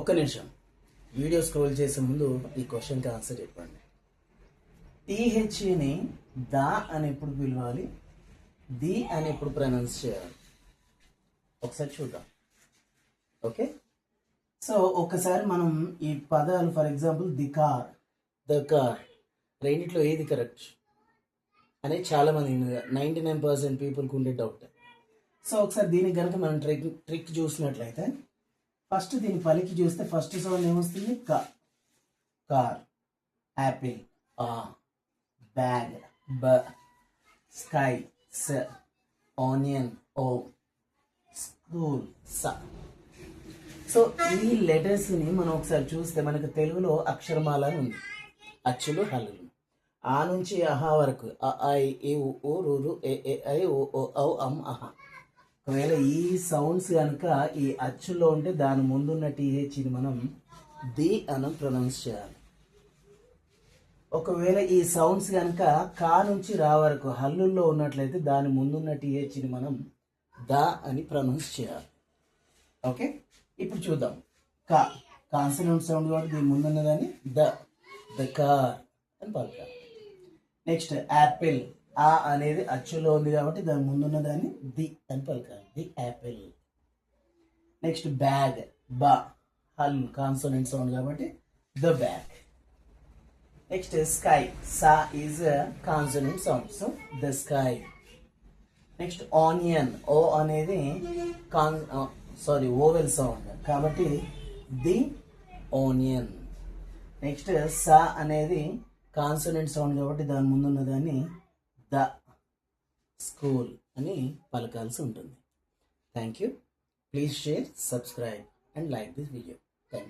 ఒక్క నిమిషం video scroll చేసే ముందు ఈ క్వశ్చన్కి ఆన్సర్ చెప్పండి. టీహెచ్ని దా అని ఎప్పుడు పిలవాలి, ది అని ఎప్పుడు ప్రొనౌన్స్ చేయాలి? ఒకసారి చూద్దాం. ఓకే, సో ఒకసారి మనం ఈ పదాలు, for example the car, the car, రెండిట్లో ఏది కరెక్ట్ అనేది చాలామంది 99% పీపుల్కి ఉండే డౌట్. సో ఒకసారి దీనికి కనుక మనం ట్రిక్ చూసినట్లయితే, ఫస్ట్ దీని పలికి చూస్తే ఫస్ట్ సౌండ్ ఏమొస్తుంది? క, కార్, యాపిల్, ఆ, బ్యాగ్, బ, స్కై, స, ఆనియన్, ఓ, స్కూల్, స. సో ఈ లెటర్స్ని మనం ఒకసారి చూస్తే మనకు తెలుగులో అక్షరమాల అని ఉంది, అచ్చులు హల్లులు. ఆ నుంచి అహా వరకు అ, ఐ, ఈ, ఉ, రు, రు, ఏ, ఏ, ఐ, ఓ, ఓ, ఔ, అం, అహ. ఒకవేళ ఈ సౌండ్స్ కనుక ఈ అచ్చులో ఉంటే దాని ముందున్న టీహెచ్ని మనం ది అని ప్రొనౌన్స్ చేయాలి. ఒకవేళ ఈ సౌండ్స్ కనుక కా నుంచి రా వరకు హల్లుల్లో ఉన్నట్లయితే దాని ముందున్న టీహెచ్ని మనం ద అని ప్రొనౌన్స్ చేయాలి. ఓకే, ఇప్పుడు చూద్దాం. కా కాన్సనెంట్ సౌండ్ కాబట్టి దీని ముందున్నదాన్ని ద కార్ అని పలకాలి. నెక్స్ట్ యాపిల్, ఆ అనేది అచ్చులో ఉంది కాబట్టి దాని ముందున్న దాన్ని ది అని పలకాలి, ది యాపిల్. నెక్స్ట్ బ్యాగ్, బ, హల్ కాన్సోనెంట్ సౌండ్ కాబట్టి ద బ్యాగ్. నెక్స్ట్ స్కై, సా is consonant sound, so the sky. Next onion, O అనేది ఓవెల్ సౌండ్ కాబట్టి ది ఆనియన్. నెక్స్ట్ సా అనేది కాన్సోనెంట్ సౌండ్ కాబట్టి దాని ముందున్న దాన్ని ద స్కూల్ అని పలకాల్సి ఉంటుంది. Thank you. Please share, subscribe and like this video. Thank you.